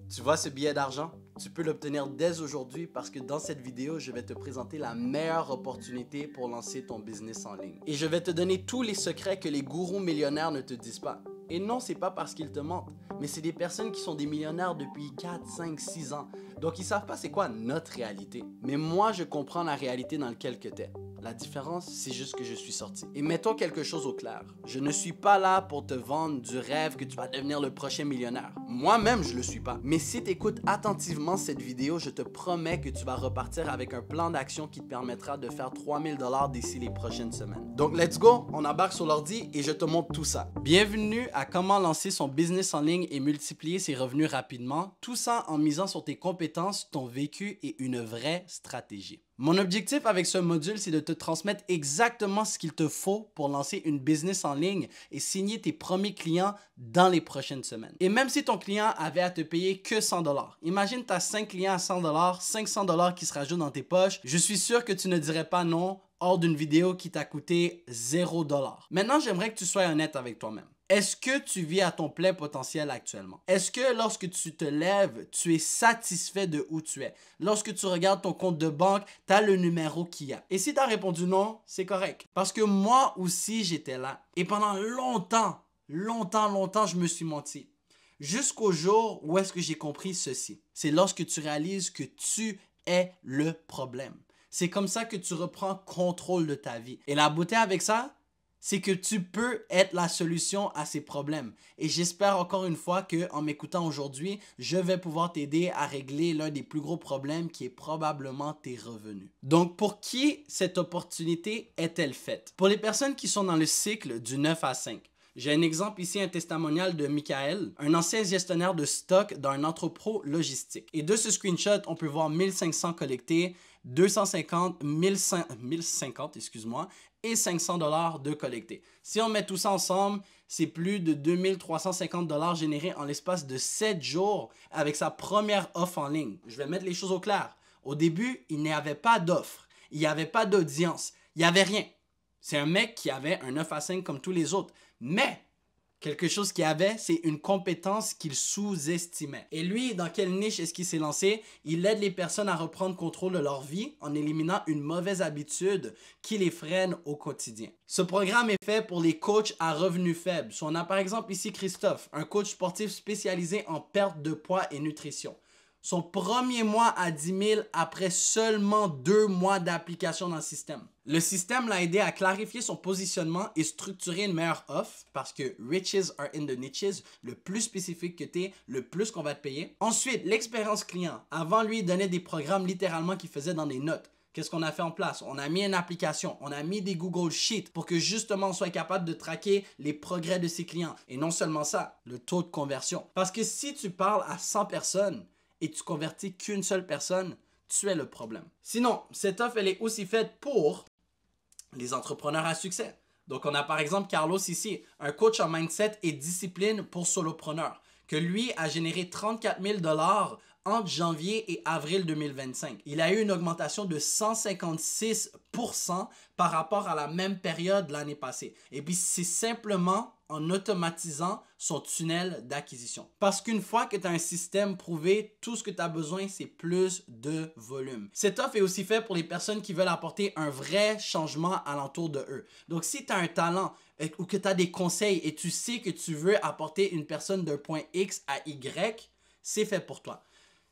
Tu vois ce billet d'argent? Tu peux l'obtenir dès aujourd'hui parce que dans cette vidéo, je vais te présenter la meilleure opportunité pour lancer ton business en ligne. Et je vais te donner tous les secrets que les gourous millionnaires ne te disent pas. Et non, c'est pas parce qu'ils te mentent, mais c'est des personnes qui sont des millionnaires depuis 4, 5, 6 ans. Donc ils savent pas c'est quoi notre réalité. Mais moi, je comprends la réalité dans laquelle tu es. La différence, c'est juste que je suis sorti. Et mettons quelque chose au clair. Je ne suis pas là pour te vendre du rêve que tu vas devenir le prochain millionnaire. Moi-même, je le suis pas. Mais si tu écoutes attentivement cette vidéo, je te promets que tu vas repartir avec un plan d'action qui te permettra de faire 3000 $ d'ici les prochaines semaines. Donc, let's go, on embarque sur l'ordi et je te montre tout ça. Bienvenue à comment lancer son business en ligne et multiplier ses revenus rapidement, tout ça en misant sur tes compétences, ton vécu et une vraie stratégie. Mon objectif avec ce module, c'est de te transmettre exactement ce qu'il te faut pour lancer une business en ligne et signer tes premiers clients dans les prochaines semaines. Et même si ton client avait à te payer que 100 $, imagine tu as 5 clients à 100 $, 500 $ qui se rajoutent dans tes poches, je suis sûr que tu ne dirais pas non hors d'une vidéo qui t'a coûté 0 $. Maintenant, j'aimerais que tu sois honnête avec toi-même. Est-ce que tu vis à ton plein potentiel actuellement? Est-ce que lorsque tu te lèves, tu es satisfait de où tu es? Lorsque tu regardes ton compte de banque, tu as le numéro qu'il y a. Et si tu as répondu non, c'est correct. Parce que moi aussi, j'étais là. Et pendant longtemps, je me suis menti. Jusqu'au jour où est-ce que j'ai compris ceci? C'est lorsque tu réalises que tu es le problème. C'est comme ça que tu reprends contrôle de ta vie. Et la beauté avec ça, c'est que tu peux être la solution à ces problèmes. Et j'espère encore une fois qu'en m'écoutant aujourd'hui, je vais pouvoir t'aider à régler l'un des plus gros problèmes qui est probablement tes revenus. Donc, pour qui cette opportunité est-elle faite? Pour les personnes qui sont dans le cycle du 9 à 5. J'ai un exemple ici, un testimonial de Michael, un ancien gestionnaire de stock dans un entrepôt logistique. Et de ce screenshot, on peut voir 1500 collectés, 250, 1050, excuse-moi, et 500 $ de collectés. Si on met tout ça ensemble, c'est plus de 2350 $ générés en l'espace de 7 jours avec sa première offre en ligne. Je vais mettre les choses au clair. Au début, il n'y avait pas d'offre, il n'y avait pas d'audience, il n'y avait rien. C'est un mec qui avait un 9 à 5 comme tous les autres. Mais quelque chose qu'il avait, c'est une compétence qu'il sous-estimait. Et lui, dans quelle niche est-ce qu'il s'est lancé? Il aide les personnes à reprendre contrôle de leur vie en éliminant une mauvaise habitude qui les freine au quotidien. Ce programme est fait pour les coachs à revenus faibles. On a par exemple ici Christophe, un coach sportif spécialisé en perte de poids et nutrition. Son premier mois à 10 000 après seulement 2 mois d'application dans le système. Le système l'a aidé à clarifier son positionnement et structurer une meilleure offre parce que riches are in the niches, le plus spécifique que tu es, le plus qu'on va te payer. Ensuite, l'expérience client. Avant, lui, il donnait des programmes littéralement qu'il faisait dans des notes. Qu'est-ce qu'on a fait en place? On a mis une application, on a mis des Google Sheets pour que justement on soit capable de traquer les progrès de ses clients. Et non seulement ça, le taux de conversion. Parce que si tu parles à 100 personnes, et tu convertis qu'une seule personne, tu es le problème. Sinon, cette offre, elle est aussi faite pour les entrepreneurs à succès. Donc, on a par exemple Carlos ici, un coach en mindset et discipline pour solopreneurs, que lui a généré 34 000 $ entre janvier et avril 2025. Il a eu une augmentation de 156% par rapport à la même période l'année passée. Et puis, c'est simplement en automatisant son tunnel d'acquisition. Parce qu'une fois que tu as un système prouvé, tout ce que tu as besoin, c'est plus de volume. Cette offre est aussi faite pour les personnes qui veulent apporter un vrai changement alentour de eux. Donc, si tu as un talent ou que tu as des conseils et tu sais que tu veux apporter une personne d'un point X à Y, c'est fait pour toi.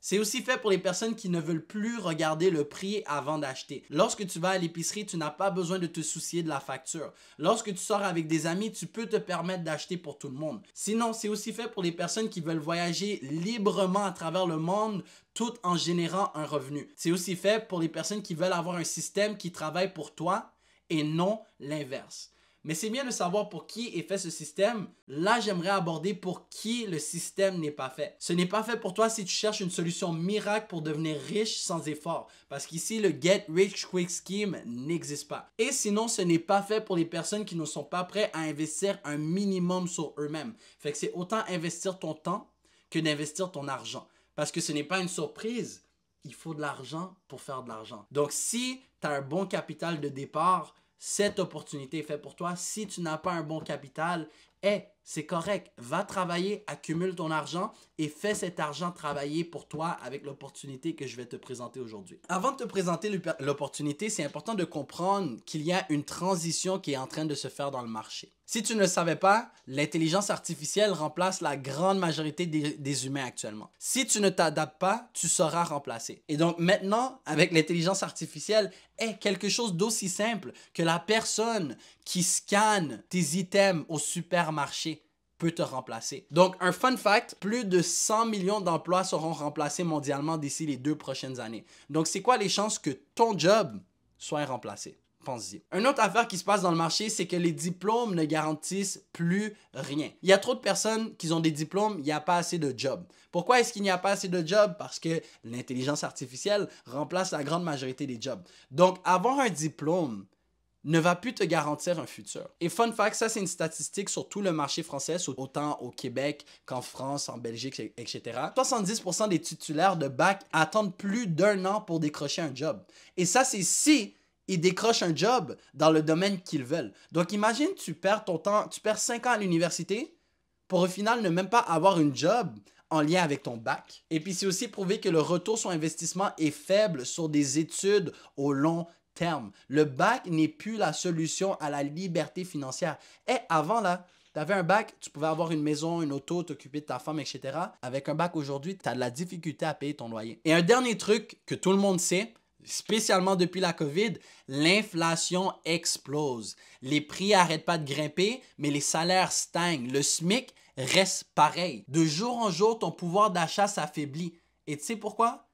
C'est aussi fait pour les personnes qui ne veulent plus regarder le prix avant d'acheter. Lorsque tu vas à l'épicerie, tu n'as pas besoin de te soucier de la facture. Lorsque tu sors avec des amis, tu peux te permettre d'acheter pour tout le monde. Sinon, c'est aussi fait pour les personnes qui veulent voyager librement à travers le monde tout en générant un revenu. C'est aussi fait pour les personnes qui veulent avoir un système qui travaille pour toi et non l'inverse. Mais c'est bien de savoir pour qui est fait ce système. Là, j'aimerais aborder pour qui le système n'est pas fait. Ce n'est pas fait pour toi si tu cherches une solution miracle pour devenir riche sans effort. Parce qu'ici, le Get Rich Quick Scheme n'existe pas. Et sinon, ce n'est pas fait pour les personnes qui ne sont pas prêtes à investir un minimum sur eux-mêmes. Fait que c'est autant investir ton temps que d'investir ton argent. Parce que ce n'est pas une surprise. Il faut de l'argent pour faire de l'argent. Donc, si tu as un bon capital de départ, cette opportunité est faite pour toi. Si tu n'as pas un bon capital, Hey, c'est correct, va travailler, accumule ton argent et fais cet argent travailler pour toi avec l'opportunité que je vais te présenter aujourd'hui. Avant de te présenter l'opportunité, c'est important de comprendre qu'il y a une transition qui est en train de se faire dans le marché. Si tu ne le savais pas, l'intelligence artificielle remplace la grande majorité des humains actuellement. Si tu ne t'adaptes pas, tu seras remplacé. Et donc maintenant, avec l'intelligence artificielle, est quelque chose d'aussi simple que la personne qui scanne tes items au supermarché peut te remplacer. Donc, un fun fact, plus de 100 millions d'emplois seront remplacés mondialement d'ici les 2 prochaines années. Donc, c'est quoi les chances que ton job soit remplacé? Pense-y. Une autre affaire qui se passe dans le marché, c'est que les diplômes ne garantissent plus rien. Il y a trop de personnes qui ont des diplômes, il n'y a pas assez de jobs. Pourquoi est-ce qu'il n'y a pas assez de jobs? Parce que l'intelligence artificielle remplace la grande majorité des jobs. Donc, avoir un diplôme ne va plus te garantir un futur. Et fun fact, ça c'est une statistique sur tout le marché français, autant au Québec qu'en France, en Belgique, etc. 70% des titulaires de bac attendent plus d'1 an pour décrocher un job. Et ça, c'est si ils décrochent un job dans le domaine qu'ils veulent. Donc imagine, tu perds ton temps, tu perds 5 ans à l'université pour au final ne même pas avoir une job en lien avec ton bac. Et puis c'est aussi prouvé que le retour sur investissement est faible sur des études au long terme. Le bac n'est plus la solution à la liberté financière. Et avant là, tu avais un bac, tu pouvais avoir une maison, une auto, t'occuper de ta femme, etc. Avec un bac aujourd'hui, tu as de la difficulté à payer ton loyer. Et un dernier truc que tout le monde sait, spécialement depuis la COVID, l'inflation explose. Les prix n'arrêtent pas de grimper, mais les salaires stagnent. Le SMIC reste pareil. De jour en jour, ton pouvoir d'achat s'affaiblit. Et tu sais pourquoi?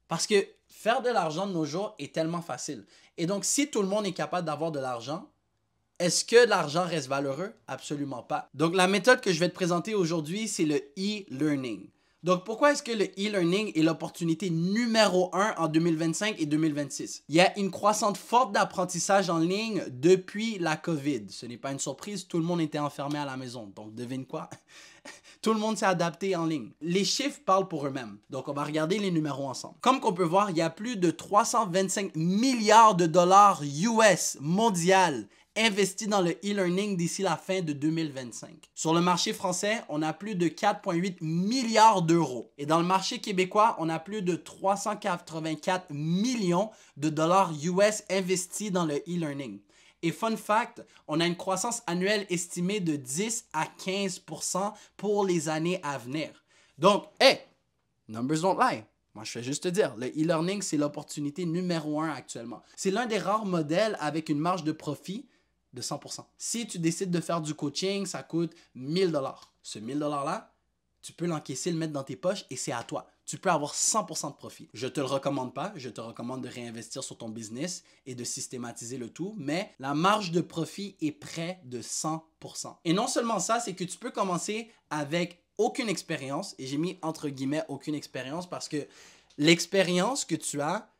Parce que faire de l'argent de nos jours est tellement facile. Et donc, si tout le monde est capable d'avoir de l'argent, est-ce que l'argent reste valeureux? Absolument pas. Donc, la méthode que je vais te présenter aujourd'hui, c'est le e-learning. Donc, pourquoi est-ce que le e-learning est l'opportunité numéro 1 en 2025 et 2026? Il y a une croissance forte d'apprentissage en ligne depuis la COVID. Ce n'est pas une surprise, tout le monde était enfermé à la maison. Donc, devine quoi? Tout le monde s'est adapté en ligne. Les chiffres parlent pour eux-mêmes. Donc, on va regarder les numéros ensemble. Comme qu'on peut voir, il y a plus de 325 milliards de dollars US mondial investis dans le e-learning d'ici la fin de 2025. Sur le marché français, on a plus de 4,8 milliards d'euros. Et dans le marché québécois, on a plus de 384 millions de dollars US investis dans le e-learning. Et fun fact, on a une croissance annuelle estimée de 10 à 15% pour les années à venir. Donc, hey, numbers don't lie. Moi, je fais juste te dire, le e-learning, c'est l'opportunité numéro 1 actuellement. C'est l'un des rares modèles avec une marge de profit de 100%. Si tu décides de faire du coaching, ça coûte 1000 $. Ce 1000 $-là, tu peux l'encaisser, le mettre dans tes poches et c'est à toi. Tu peux avoir 100% de profit. Je ne te le recommande pas. Je te recommande de réinvestir sur ton business et de systématiser le tout. Mais la marge de profit est près de 100%. Et non seulement ça, c'est que tu peux commencer avec aucune expérience. Et j'ai mis entre guillemets aucune expérience parce que l'expérience que tu as,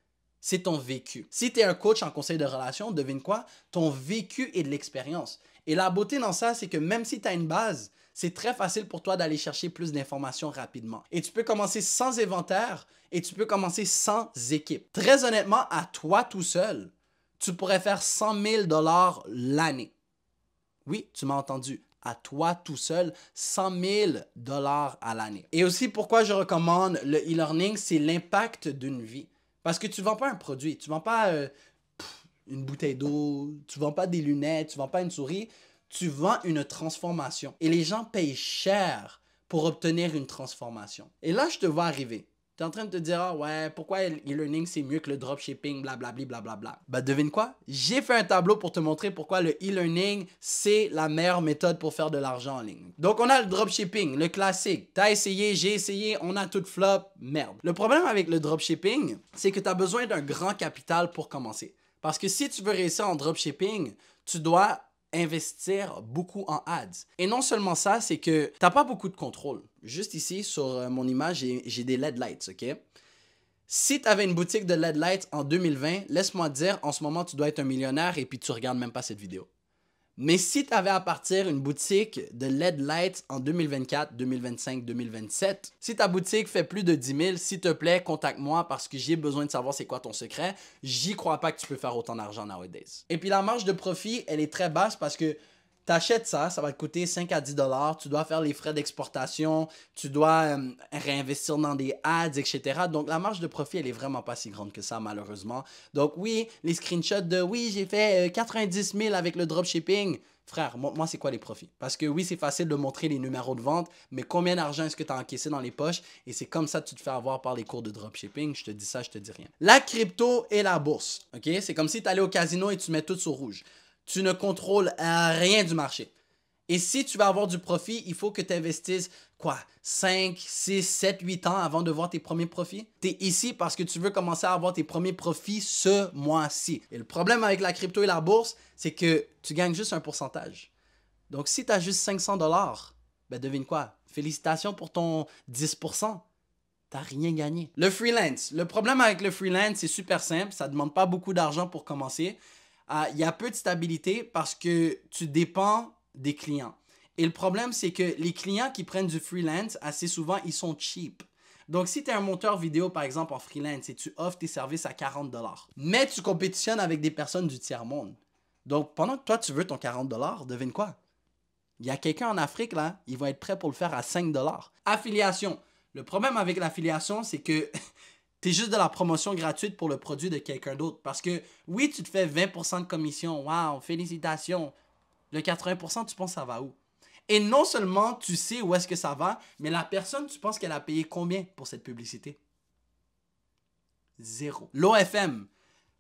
c'est ton vécu. Si tu es un coach en conseil de relations, devine quoi? Ton vécu est de l'expérience. Et la beauté dans ça, c'est que même si tu as une base, c'est très facile pour toi d'aller chercher plus d'informations rapidement. Et tu peux commencer sans inventaire et tu peux commencer sans équipe. Très honnêtement, à toi tout seul, tu pourrais faire 100 000 $ l'année. Oui, tu m'as entendu. À toi tout seul, 100 000 $ à l'année. Et aussi, pourquoi je recommande le e-learning, c'est l'impact d'une vie. Parce que tu ne vends pas un produit, tu ne vends pas une bouteille d'eau, tu ne vends pas des lunettes, tu ne vends pas une souris, tu vends une transformation. Et les gens payent cher pour obtenir une transformation. Et là, je te vois arriver. Tu es en train de te dire, ah ouais, pourquoi e-learning c'est mieux que le dropshipping, blablabla, blablabla. Ben, devine quoi? J'ai fait un tableau pour te montrer pourquoi le e-learning, c'est la meilleure méthode pour faire de l'argent en ligne. Donc, on a le dropshipping, le classique. Tu as essayé, j'ai essayé, on a tout flop, merde. Le problème avec le dropshipping, c'est que tu as besoin d'un grand capital pour commencer. Parce que si tu veux réussir en dropshipping, tu dois investir beaucoup en ads. Et non seulement ça, c'est que tu n'as pas beaucoup de contrôle. Juste ici, sur mon image, j'ai des LED lights, OK? Si tu avais une boutique de LED lights en 2020, laisse-moi te dire, en ce moment, tu dois être un millionnaire et puis tu regardes même pas cette vidéo. Mais si tu avais à partir une boutique de LED lights en 2024, 2025, 2027, si ta boutique fait plus de 10 000, s'il te plaît, contacte-moi parce que j'ai besoin de savoir c'est quoi ton secret. J'y crois pas que tu peux faire autant d'argent nowadays. Et puis la marge de profit, elle est très basse parce que tu T'achètes ça, ça va te coûter 5 à 10 dollars. Tu dois faire les frais d'exportation, tu dois réinvestir dans des ads, etc. Donc, la marge de profit, elle est vraiment pas si grande que ça, malheureusement. Donc, oui, les screenshots de oui, j'ai fait 90 000 avec le dropshipping. Frère, moi, c'est quoi les profits? Parce que oui, c'est facile de montrer les numéros de vente, mais combien d'argent est-ce que tu as encaissé dans les poches? Et c'est comme ça que tu te fais avoir par les cours de dropshipping. Je te dis ça, je te dis rien. La crypto et la bourse, ok? C'est comme si tu allais au casino et tu mets tout sur rouge. Tu ne contrôles rien du marché. Et si tu veux avoir du profit, il faut que tu investisses quoi? 5, 6, 7, 8 ans avant de voir tes premiers profits? Tu es ici parce que tu veux commencer à avoir tes premiers profits ce mois-ci. Et le problème avec la crypto et la bourse, c'est que tu gagnes juste un pourcentage. Donc, si tu as juste 500 dollars, ben devine quoi? Félicitations pour ton 10%. Tu n'as rien gagné. Le freelance. Le problème avec le freelance, c'est super simple. Ça ne demande pas beaucoup d'argent pour commencer. Il y a peu de stabilité parce que tu dépends des clients. Et le problème, c'est que les clients qui prennent du freelance, assez souvent, ils sont cheap. Donc, si tu es un monteur vidéo, par exemple, en freelance et tu offres tes services à 40 dollars, mais tu compétitionnes avec des personnes du tiers-monde. Donc, pendant que toi, tu veux ton 40 dollars, devine quoi? Il y a quelqu'un en Afrique, là, il va être prêt pour le faire à 5 dollars. Affiliation. Le problème avec l'affiliation, c'est que tu es juste de la promotion gratuite pour le produit de quelqu'un d'autre. Parce que oui, tu te fais 20% de commission. Wow, félicitations. Le 80%, tu penses ça va où? Et non seulement tu sais où est-ce que ça va, mais la personne, tu penses qu'elle a payé combien pour cette publicité? Zéro. L'OFM.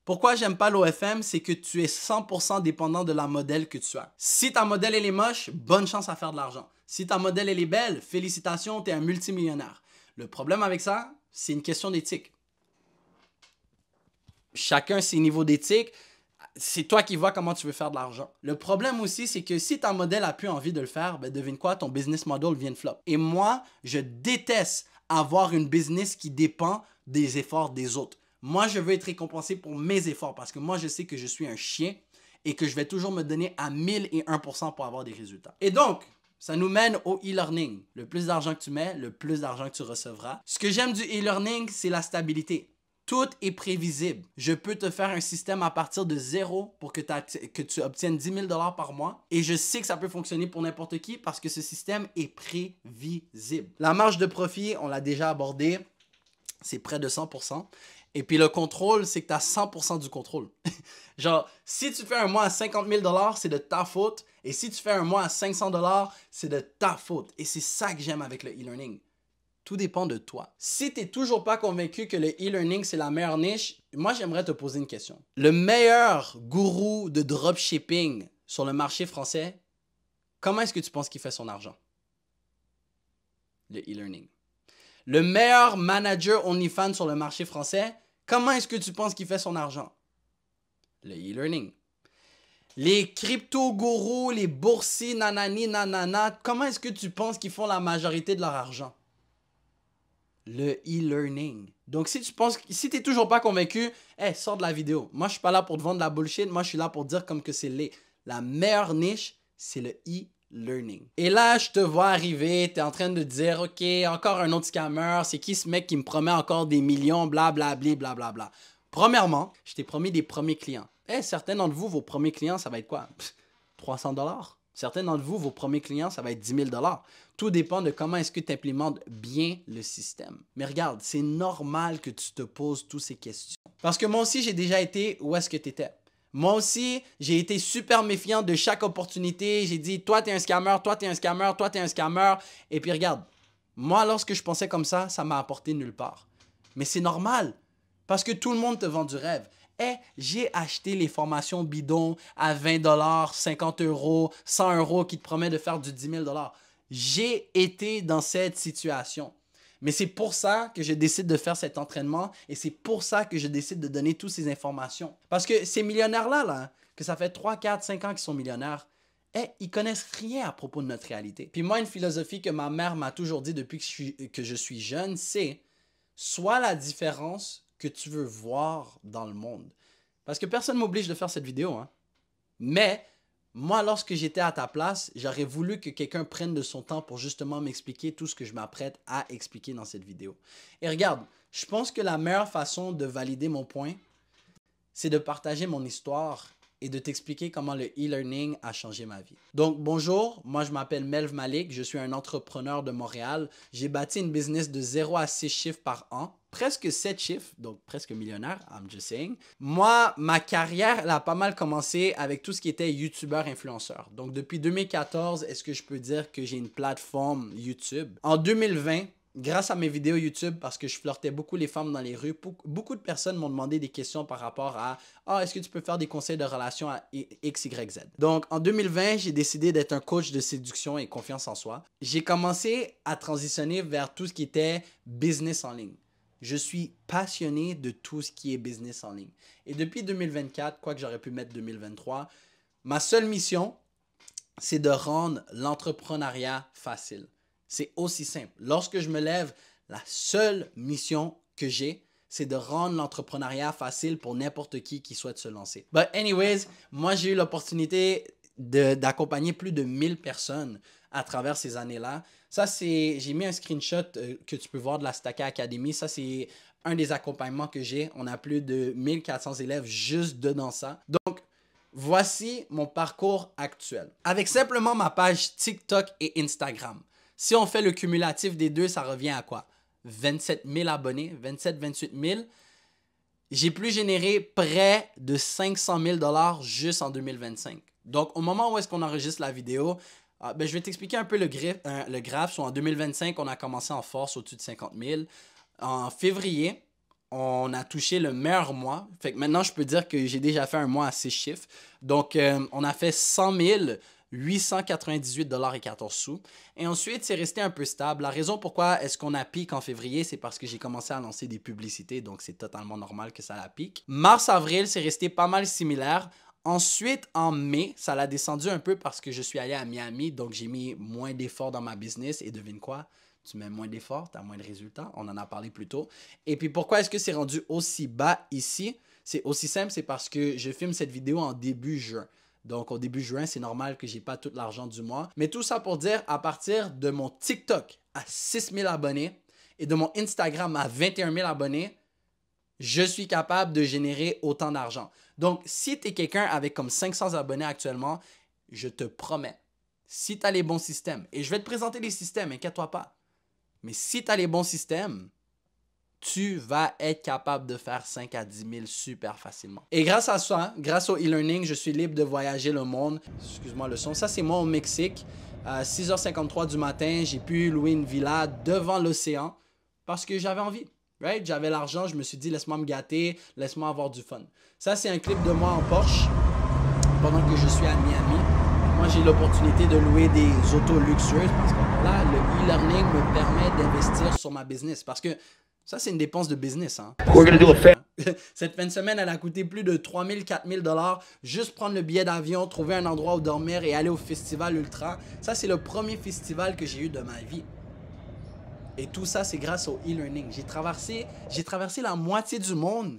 Pourquoi j'aime pas l'OFM? C'est que tu es 100% dépendant de la modèle que tu as. Si ta modèle elle est moche, bonne chance à faire de l'argent. Si ta modèle elle est belle, félicitations, tu es un multimillionnaire. Le problème avec ça, c'est une question d'éthique. Chacun ses niveaux d'éthique. C'est toi qui vois comment tu veux faire de l'argent. Le problème aussi, c'est que si ta modèle a plus envie de le faire, ben devine quoi, ton business model vient de flop. Et moi, je déteste avoir une business qui dépend des efforts des autres. Moi, je veux être récompensé pour mes efforts parce que moi, je sais que je suis un chien et que je vais toujours me donner à 1001% pour avoir des résultats. Et donc, ça nous mène au e-learning. Le plus d'argent que tu mets, le plus d'argent que tu recevras. Ce que j'aime du e-learning, c'est la stabilité. Tout est prévisible. Je peux te faire un système à partir de zéro pour que tu obtiennes 10 000 $ par mois. Et je sais que ça peut fonctionner pour n'importe qui parce que ce système est prévisible. La marge de profit, on l'a déjà abordé, c'est près de 100%. Et puis le contrôle, c'est que tu as 100% du contrôle. Genre, si tu fais un mois à 50 000 $, c'est de ta faute. Et si tu fais un mois à 500 $, c'est de ta faute. Et c'est ça que j'aime avec le e-learning. Tout dépend de toi. Si tu n'es toujours pas convaincu que le e-learning, c'est la meilleure niche, moi, j'aimerais te poser une question. Le meilleur gourou de dropshipping sur le marché français, comment est-ce que tu penses qu'il fait son argent? Le e-learning. Le meilleur manager OnlyFans sur le marché français, comment est-ce que tu penses qu'il fait son argent? Le e-learning. Les crypto-gourous, les boursiers, nanani, nanana, comment est-ce que tu penses qu'ils font la majorité de leur argent? Le e-learning. Donc, si tu n'es toujours pas convaincu, hey, sors de la vidéo. Moi, je suis pas là pour te vendre de la bullshit. Moi, je suis là pour dire comme que c'est la meilleure niche, c'est le e-learning. Et là, je te vois arriver, tu es en train de dire, OK, encore un autre scammer. C'est qui ce mec qui me promet encore des millions, blablabla, blablabla. Premièrement, je t'ai promis des premiers clients. Hey, certains d'entre vous, vos premiers clients, ça va être quoi? 300 $. Certains d'entre vous, vos premiers clients, ça va être 10 000 $. Tout dépend de comment est-ce que tu implémentes bien le système. Mais regarde, c'est normal que tu te poses toutes ces questions. Parce que moi aussi, j'ai déjà été où est-ce que tu étais. Moi aussi, j'ai été super méfiant de chaque opportunité. J'ai dit, toi, tu es un scammer, toi, tu es un scammer, toi, tu es un scammer. Et puis regarde, moi, lorsque je pensais comme ça m'a apporté nulle part. Mais c'est normal, parce que tout le monde te vend du rêve. Hey, j'ai acheté les formations bidons à 20 $, 50 €, 100 € qui te promettent de faire du 10 000 $. J'ai été dans cette situation. Mais c'est pour ça que je décide de faire cet entraînement et c'est pour ça que je décide de donner toutes ces informations. Parce que ces millionnaires-là, là, que ça fait 3, 4, 5 ans qu'ils sont millionnaires, ils connaissent rien à propos de notre réalité. Puis moi, une philosophie que ma mère m'a toujours dit depuis que je suis jeune, c'est « Sois la différence que tu veux voir dans le monde. » Parce que personne ne m'oblige de faire cette vidéo. Hein. Mais moi, lorsque j'étais à ta place, j'aurais voulu que quelqu'un prenne de son temps pour justement m'expliquer tout ce que je m'apprête à expliquer dans cette vidéo. Et regarde, je pense que la meilleure façon de valider mon point, c'est de partager mon histoire et de t'expliquer comment le e-learning a changé ma vie. Donc bonjour, moi je m'appelle Melv Malik, je suis un entrepreneur de Montréal. J'ai bâti une business de 0 à 6 chiffres par an, presque 7 chiffres, donc presque millionnaire, I'm just saying. Moi, ma carrière, elle a pas mal commencé avec tout ce qui était youtubeur influenceur. Donc depuis 2014, est-ce que je peux dire que j'ai une plateforme YouTube? En 2020, grâce à mes vidéos YouTube, parce que je flirtais beaucoup les femmes dans les rues, beaucoup de personnes m'ont demandé des questions par rapport à « Ah, est-ce que tu peux faire des conseils de relation à X, Y, Z? » Donc, en 2020, j'ai décidé d'être un coach de séduction et confiance en soi. J'ai commencé à transitionner vers tout ce qui était business en ligne. Je suis passionné de tout ce qui est business en ligne. Et depuis 2024, quoi que j'aurais pu mettre 2023, ma seule mission, c'est de rendre l'entrepreneuriat facile. C'est aussi simple. Lorsque je me lève, la seule mission que j'ai, c'est de rendre l'entrepreneuriat facile pour n'importe qui souhaite se lancer. But anyways, moi, j'ai eu l'opportunité d'accompagner plus de 1000 personnes à travers ces années-là. Ça, j'ai mis un screenshot que tu peux voir de la Stacka Academy. Ça, c'est un des accompagnements que j'ai. On a plus de 1400 élèves juste dedans ça. Donc, voici mon parcours actuel. Avec simplement ma page TikTok et Instagram. Si on fait le cumulatif des deux, ça revient à quoi? 27 000 abonnés, 27-28 000. J'ai pu générer près de 500 000 $ juste en 2025. Donc, au moment où est-ce qu'on enregistre la vidéo, je vais t'expliquer un peu le graphe. En 2025, on a commencé en force au-dessus de 50 000. En février, on a touché le meilleur mois. Fait que maintenant, je peux dire que j'ai déjà fait un mois à 6 chiffres. Donc, on a fait 100 898 $ et 14 sous. Et ensuite, c'est resté un peu stable. La raison pourquoi est-ce qu'on a piqué en février, c'est parce que j'ai commencé à lancer des publicités. Donc, c'est totalement normal que ça la pique. Mars-avril, c'est resté pas mal similaire. Ensuite, en mai, ça l'a descendu un peu parce que je suis allé à Miami. Donc, j'ai mis moins d'efforts dans ma business. Et devine quoi? Tu mets moins d'efforts, tu as moins de résultats. On en a parlé plus tôt. Et puis, pourquoi est-ce que c'est rendu aussi bas ici? C'est aussi simple, c'est parce que je filme cette vidéo en début juin. Donc, au début juin, c'est normal que je n'ai pas tout l'argent du mois. Mais tout ça pour dire, à partir de mon TikTok à 6 000 abonnés et de mon Instagram à 21 000 abonnés, je suis capable de générer autant d'argent. Donc, si tu es quelqu'un avec comme 500 abonnés actuellement, je te promets, si tu as les bons systèmes, et je vais te présenter les systèmes, inquiète-toi pas, mais si tu as les bons systèmes, tu vas être capable de faire 5 à 10 000 super facilement. Et grâce à ça, grâce au e-learning, je suis libre de voyager le monde. Excuse-moi le son. Ça, c'est moi au Mexique. À 6h53 du matin, j'ai pu louer une villa devant l'océan parce que j'avais envie. Right? J'avais l'argent, je me suis dit, laisse-moi me gâter, laisse-moi avoir du fun. Ça, c'est un clip de moi en Porsche pendant que je suis à Miami. Moi, j'ai l'opportunité de louer des autos luxueuses parce que là, le e-learning me permet d'investir sur ma business parce que ça, c'est une dépense de business. Hein. Cette fin de semaine, elle a coûté plus de 3 000, 4 000 $ juste prendre le billet d'avion, trouver un endroit où dormir et aller au festival Ultra. Ça, c'est le premier festival que j'ai eu de ma vie. Et tout ça, c'est grâce au e-learning. J'ai traversé la moitié du monde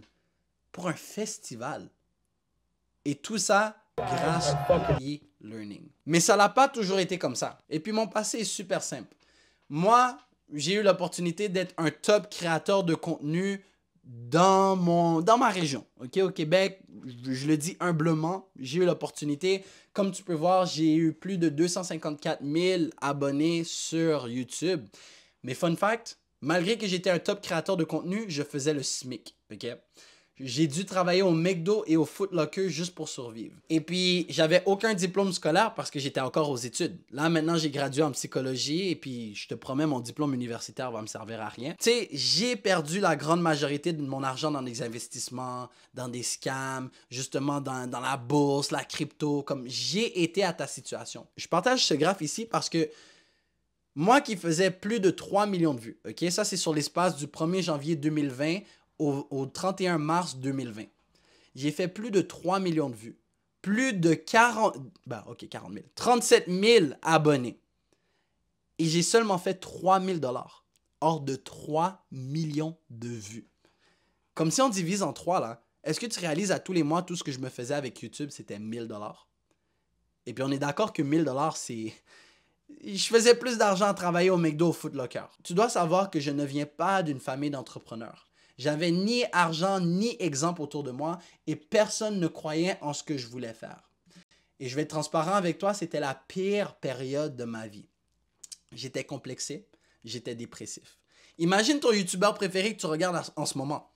pour un festival. Et tout ça grâce au e-learning. Mais ça n'a pas toujours été comme ça. Et puis, mon passé est super simple. Moi, j'ai eu l'opportunité d'être un top créateur de contenu dans ma région. Okay? Au Québec, je le dis humblement, j'ai eu l'opportunité. Comme tu peux voir, j'ai eu plus de 254 000 abonnés sur YouTube. Mais fun fact, malgré que j'étais un top créateur de contenu, je faisais le SMIC. Okay? J'ai dû travailler au McDo et au Foot Locker juste pour survivre. Et puis, j'avais aucun diplôme scolaire parce que j'étais encore aux études. Là, maintenant, j'ai gradué en psychologie et puis, je te promets, mon diplôme universitaire va me servir à rien. Tu sais, j'ai perdu la grande majorité de mon argent dans des investissements, dans des scams, justement dans la bourse, la crypto, comme j'ai été à ta situation. Je partage ce graphe ici parce que moi qui faisais plus de 3 millions de vues, ok, ça c'est sur l'espace du 1er janvier 2020 au 31 mars 2020. J'ai fait plus de 3 millions de vues. Plus de 37 000 abonnés. Et j'ai seulement fait 3 000 $. Hors de 3 millions de vues. Comme si on divise en 3 là. Est-ce que tu réalises à tous les mois tout ce que je me faisais avec YouTube, c'était 1 000 $? Et puis on est d'accord que 1 000 $, c'est... Je faisais plus d'argent à travailler au McDo au Foot Locker. Tu dois savoir que je ne viens pas d'une famille d'entrepreneurs. J'avais ni argent ni exemple autour de moi et personne ne croyait en ce que je voulais faire. Et je vais être transparent avec toi, c'était la pire période de ma vie. J'étais complexé, j'étais dépressif. Imagine ton youtubeur préféré que tu regardes en ce moment.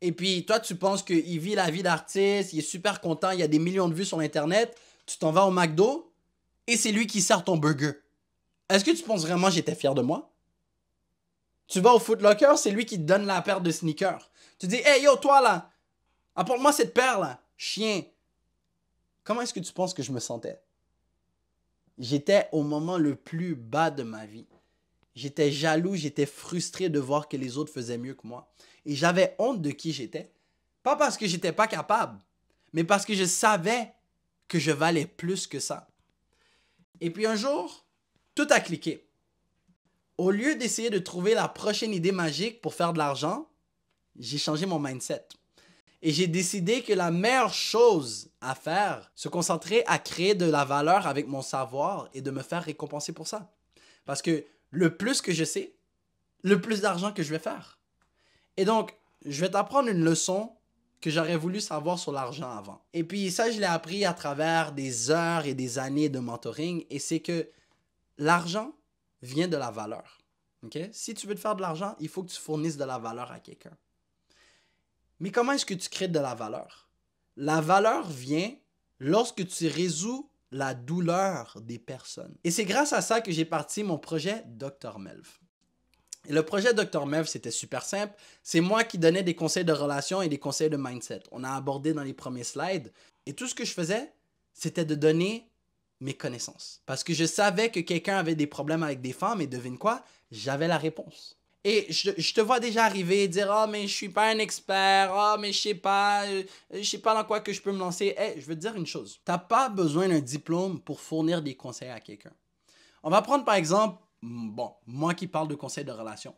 Et puis toi, tu penses qu'il vit la vie d'artiste, il est super content, il y a des millions de vues sur Internet. Tu t'en vas au McDo et c'est lui qui sert ton burger. Est-ce que tu penses vraiment que j'étais fier de moi? Tu vas au Foot Locker, c'est lui qui te donne la paire de sneakers. Tu dis, hey yo, toi là, apporte-moi cette paire là, chien. Comment est-ce que tu penses que je me sentais? J'étais au moment le plus bas de ma vie. J'étais jaloux, j'étais frustré de voir que les autres faisaient mieux que moi. Et j'avais honte de qui j'étais. Pas parce que j'étais pas capable, mais parce que je savais que je valais plus que ça. Et puis un jour, tout a cliqué. Au lieu d'essayer de trouver la prochaine idée magique pour faire de l'argent, j'ai changé mon mindset. Et j'ai décidé que la meilleure chose à faire, se concentrer à créer de la valeur avec mon savoir et de me faire récompenser pour ça. Parce que le plus que je sais, le plus d'argent que je vais faire. Et donc, je vais t'apprendre une leçon que j'aurais voulu savoir sur l'argent avant. Et puis ça, je l'ai appris à travers des heures et des années de mentoring. Et c'est que l'argent vient de la valeur. Okay? Si tu veux te faire de l'argent, il faut que tu fournisses de la valeur à quelqu'un. Mais comment est-ce que tu crées de la valeur? La valeur vient lorsque tu résous la douleur des personnes. Et c'est grâce à ça que j'ai parti mon projet Dr. Melv. Et le projet Dr. Melv, c'était super simple. C'est moi qui donnais des conseils de relations et des conseils de mindset. On a abordé dans les premiers slides. Et tout ce que je faisais, c'était de donner mes connaissances. Parce que je savais que quelqu'un avait des problèmes avec des femmes et devine quoi? J'avais la réponse. Et je te vois déjà arriver et dire « Ah, mais je suis pas un expert. Ah, mais je sais pas dans quoi que je peux me lancer. » Hey, je veux te dire une chose. Tu n'as pas besoin d'un diplôme pour fournir des conseils à quelqu'un. On va prendre par exemple, bon, moi qui parle de conseils de relation.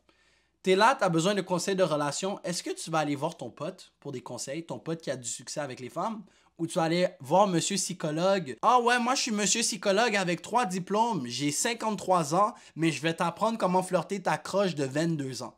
Tu es là, tu as besoin de conseils de relation. Est-ce que tu vas aller voir ton pote pour des conseils, ton pote qui a du succès avec les femmes? Ou tu vas aller voir monsieur psychologue. Ah ouais, moi je suis monsieur psychologue avec 3 diplômes. J'ai 53 ans, mais je vais t'apprendre comment flirter ta croche de 22 ans.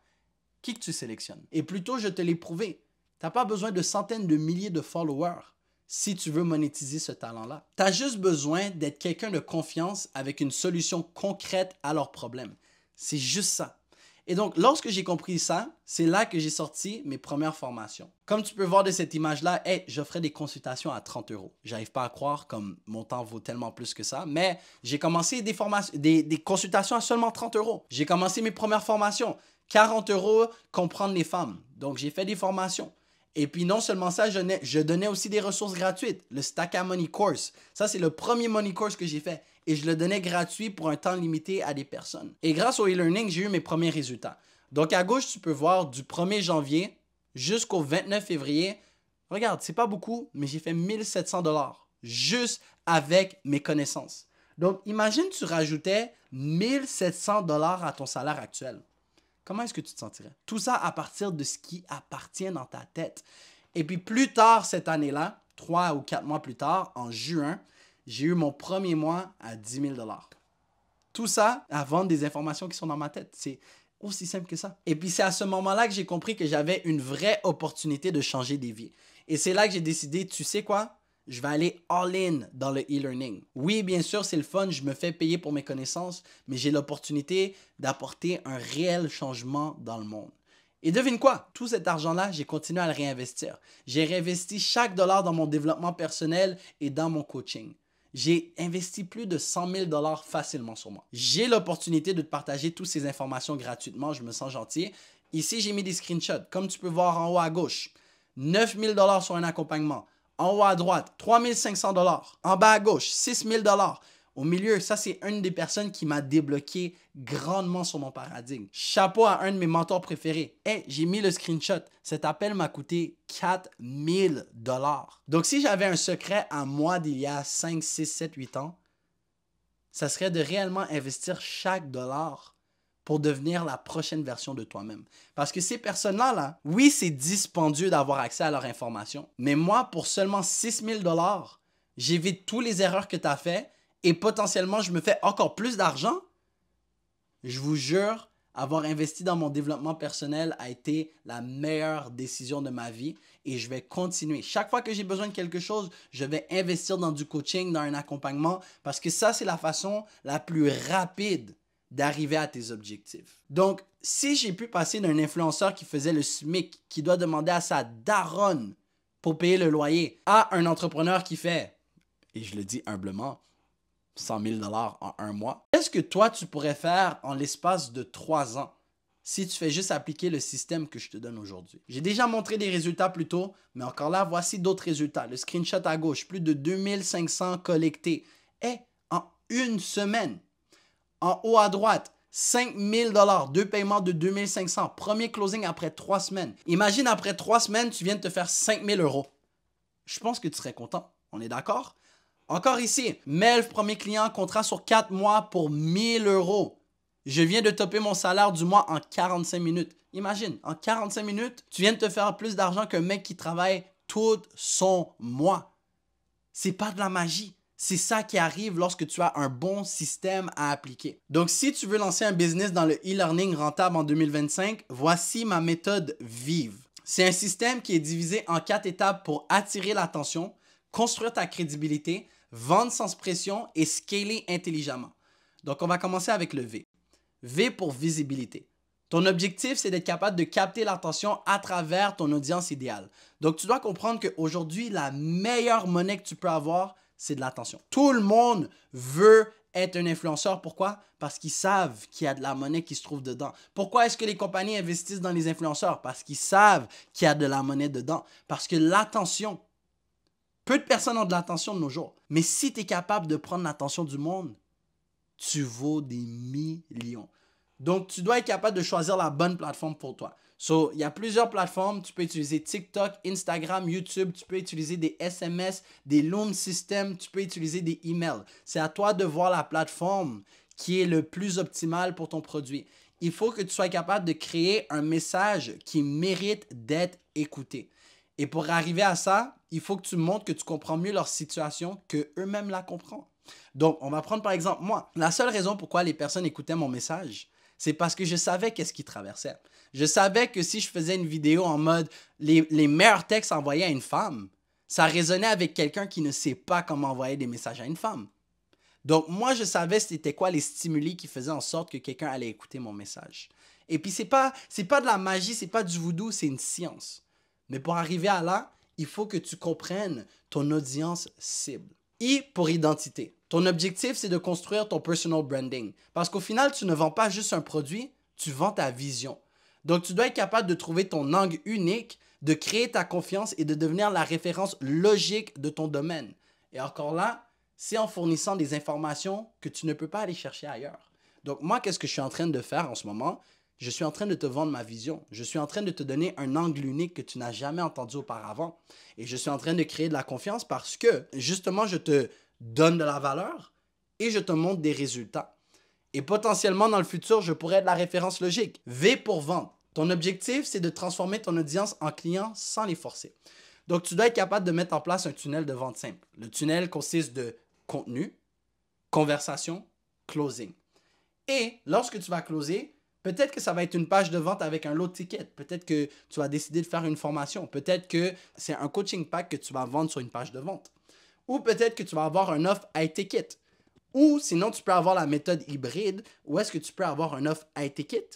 Qui que tu sélectionnes? Et plutôt, je te l'ai prouvé. Tu n'as pas besoin de centaines de milliers de followers si tu veux monétiser ce talent-là. Tu as juste besoin d'être quelqu'un de confiance avec une solution concrète à leurs problèmes. C'est juste ça. Et donc, lorsque j'ai compris ça, c'est là que j'ai sorti mes premières formations. Comme tu peux voir de cette image-là, hey, j'offrais des consultations à 30 €. J'arrive pas à croire comme mon temps vaut tellement plus que ça, mais j'ai commencé des consultations à seulement 30 €. J'ai commencé mes premières formations, 40 €, comprendre les femmes. Donc, j'ai fait des formations. Et puis, non seulement ça, je donnais aussi des ressources gratuites. Le Stacka Money Course. Ça, c'est le premier Money Course que j'ai fait. Et je le donnais gratuit pour un temps limité à des personnes. Et grâce au e-learning, j'ai eu mes premiers résultats. Donc, à gauche, tu peux voir du 1er janvier jusqu'au 29 février. Regarde, c'est pas beaucoup, mais j'ai fait 1700 $ juste avec mes connaissances. Donc, imagine tu rajoutais 1700 $ à ton salaire actuel. Comment est-ce que tu te sentirais? Tout ça à partir de ce qui appartient dans ta tête. Et puis plus tard cette année-là, 3 ou 4 mois plus tard, en juin, j'ai eu mon premier mois à 10 000 $. Tout ça à vendre des informations qui sont dans ma tête. C'est aussi simple que ça. Et puis c'est à ce moment-là que j'ai compris que j'avais une vraie opportunité de changer des vies. Et c'est là que j'ai décidé, tu sais quoi? Je vais aller all-in dans le e-learning. Oui, bien sûr, c'est le fun, je me fais payer pour mes connaissances, mais j'ai l'opportunité d'apporter un réel changement dans le monde. Et devine quoi? Tout cet argent-là, j'ai continué à le réinvestir. J'ai réinvesti chaque dollar dans mon développement personnel et dans mon coaching. J'ai investi plus de 100 000 $ facilement sur moi. J'ai l'opportunité de te partager toutes ces informations gratuitement, je me sens gentil. Ici, j'ai mis des screenshots, comme tu peux voir en haut à gauche. 9 000 $ sur un accompagnement. En haut à droite, 3 500 $. En bas à gauche, 6 000 $. Au milieu, ça, c'est une des personnes qui m'a débloqué grandement sur mon paradigme. Chapeau à un de mes mentors préférés. Hey, j'ai mis le screenshot. Cet appel m'a coûté 4 000 $. Donc, si j'avais un secret à moi d'il y a 5, 6, 7, 8 ans, ça serait de réellement investir chaque dollar pour devenir la prochaine version de toi-même. Parce que ces personnes-là, oui, c'est dispendieux d'avoir accès à leur information, mais moi, pour seulement 6 000 $, j'évite toutes les erreurs que tu as faites et potentiellement, je me fais encore plus d'argent. Je vous jure, avoir investi dans mon développement personnel a été la meilleure décision de ma vie et je vais continuer. Chaque fois que j'ai besoin de quelque chose, je vais investir dans du coaching, dans un accompagnement parce que ça, c'est la façon la plus rapide d'arriver à tes objectifs. Donc, si j'ai pu passer d'un influenceur qui faisait le SMIC, qui doit demander à sa daronne pour payer le loyer, à un entrepreneur qui fait, et je le dis humblement, 100 000 $ en un mois. Qu'est-ce que toi, tu pourrais faire en l'espace de 3 ans si tu fais juste appliquer le système que je te donne aujourd'hui? J'ai déjà montré des résultats plus tôt, mais encore là, voici d'autres résultats. Le screenshot à gauche, plus de 2500 collectés. Et en une semaine, en haut à droite, 5 000 $, deux paiements de 2500. Premier closing après 3 semaines. Imagine après 3 semaines, tu viens de te faire 5 000 €. Je pense que tu serais content. On est d'accord? Encore ici, Melv, premier client, contrat sur 4 mois pour 1 000 €. Je viens de topper mon salaire du mois en 45 minutes. Imagine, en 45 minutes, tu viens de te faire plus d'argent qu'un mec qui travaille tout son mois. C'est pas de la magie. C'est ça qui arrive lorsque tu as un bon système à appliquer. Donc, si tu veux lancer un business dans le e-learning rentable en 2025, voici ma méthode Vive. C'est un système qui est divisé en 4 étapes pour attirer l'attention, construire ta crédibilité, vendre sans pression et scaler intelligemment. Donc, on va commencer avec le V. V pour visibilité. Ton objectif, c'est d'être capable de capter l'attention à travers ton audience idéale. Donc, tu dois comprendre qu'aujourd'hui, la meilleure monnaie que tu peux avoir, c'est de l'attention. Tout le monde veut être un influenceur. Pourquoi? Parce qu'ils savent qu'il y a de la monnaie qui se trouve dedans. Pourquoi est-ce que les compagnies investissent dans les influenceurs? Parce qu'ils savent qu'il y a de la monnaie dedans. Parce que l'attention, peu de personnes ont de l'attention de nos jours. Mais si tu es capable de prendre l'attention du monde, tu vaux des millions. Donc, tu dois être capable de choisir la bonne plateforme pour toi. So, il y a plusieurs plateformes. Tu peux utiliser TikTok, Instagram, YouTube. Tu peux utiliser des SMS, des Loom Systems. Tu peux utiliser des emails. C'est à toi de voir la plateforme qui est le plus optimale pour ton produit. Il faut que tu sois capable de créer un message qui mérite d'être écouté. Et pour arriver à ça, il faut que tu montres que tu comprends mieux leur situation qu'eux-mêmes la comprennent. Donc, on va prendre par exemple moi. La seule raison pourquoi les personnes écoutaient mon message, c'est parce que je savais qu'est-ce qu'ils traversaient. Je savais que si je faisais une vidéo en mode les meilleurs textes envoyés à une femme, ça résonnait avec quelqu'un qui ne sait pas comment envoyer des messages à une femme. Donc, moi, je savais c'était quoi les stimuli qui faisaient en sorte que quelqu'un allait écouter mon message. Et puis, c'est pas de la magie, c'est pas du voodoo, c'est une science. Mais pour arriver à là, il faut que tu comprennes ton audience cible. I pour identité. Ton objectif, c'est de construire ton personal branding. Parce qu'au final, tu ne vends pas juste un produit, tu vends ta vision. Donc, tu dois être capable de trouver ton angle unique, de créer ta confiance et de devenir la référence logique de ton domaine. Et encore là, c'est en fournissant des informations que tu ne peux pas aller chercher ailleurs. Donc, moi, qu'est-ce que je suis en train de faire en ce moment? Je suis en train de te vendre ma vision. Je suis en train de te donner un angle unique que tu n'as jamais entendu auparavant. Et je suis en train de créer de la confiance parce que, justement, je te donne de la valeur et je te montre des résultats. Et potentiellement, dans le futur, je pourrais être la référence logique. V pour vendre. Ton objectif, c'est de transformer ton audience en clients sans les forcer. Donc, tu dois être capable de mettre en place un tunnel de vente simple. Le tunnel consiste de contenu, conversation, closing. Et lorsque tu vas closer, peut-être que ça va être une page de vente avec un lot de tickets. Peut-être que tu vas décider de faire une formation. Peut-être que c'est un coaching pack que tu vas vendre sur une page de vente. Ou peut-être que tu vas avoir un offre high ticket. Ou sinon, tu peux avoir la méthode hybride où est-ce que tu peux avoir un offre high ticket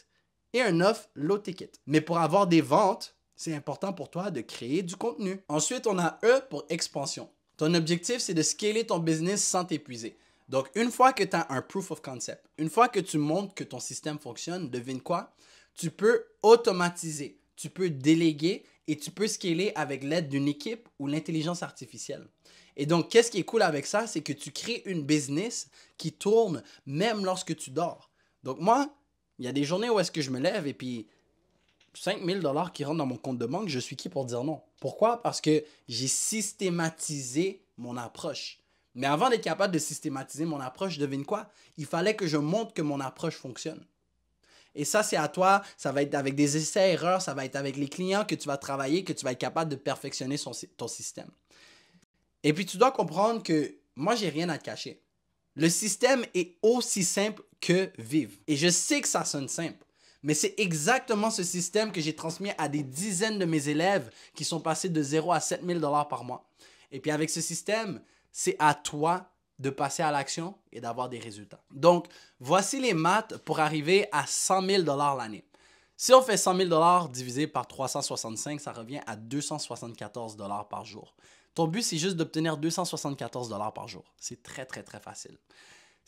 et un offre low ticket. Mais pour avoir des ventes, c'est important pour toi de créer du contenu. Ensuite, on a E pour expansion. Ton objectif, c'est de scaler ton business sans t'épuiser. Donc, une fois que tu as un proof of concept, une fois que tu montres que ton système fonctionne, devine quoi? Tu peux automatiser, tu peux déléguer et tu peux scaler avec l'aide d'une équipe ou l'intelligence artificielle. Et donc, qu'est-ce qui est cool avec ça? C'est que tu crées une business qui tourne même lorsque tu dors. Donc, moi, il y a des journées où est-ce que je me lève et puis 5 000 $ qui rentrent dans mon compte de banque, je suis qui pour dire non? Pourquoi? Parce que j'ai systématisé mon approche. Mais avant d'être capable de systématiser mon approche, devine quoi? Il fallait que je montre que mon approche fonctionne. Et ça, c'est à toi. Ça va être avec des essais-erreurs, ça va être avec les clients que tu vas travailler, que tu vas être capable de perfectionner ton système. Et puis, tu dois comprendre que moi, j'ai rien à te cacher. Le système est aussi simple que vivre. Et je sais que ça sonne simple. Mais c'est exactement ce système que j'ai transmis à des dizaines de mes élèves qui sont passés de 0 à 7 000 $ par mois. Et puis avec ce système, c'est à toi de passer à l'action et d'avoir des résultats. Donc, voici les maths pour arriver à 100 000 $ l'année. Si on fait 100 000 $ divisé par 365, ça revient à 274 $ par jour. Ton but, c'est juste d'obtenir 274 $ par jour. C'est très, très, très facile.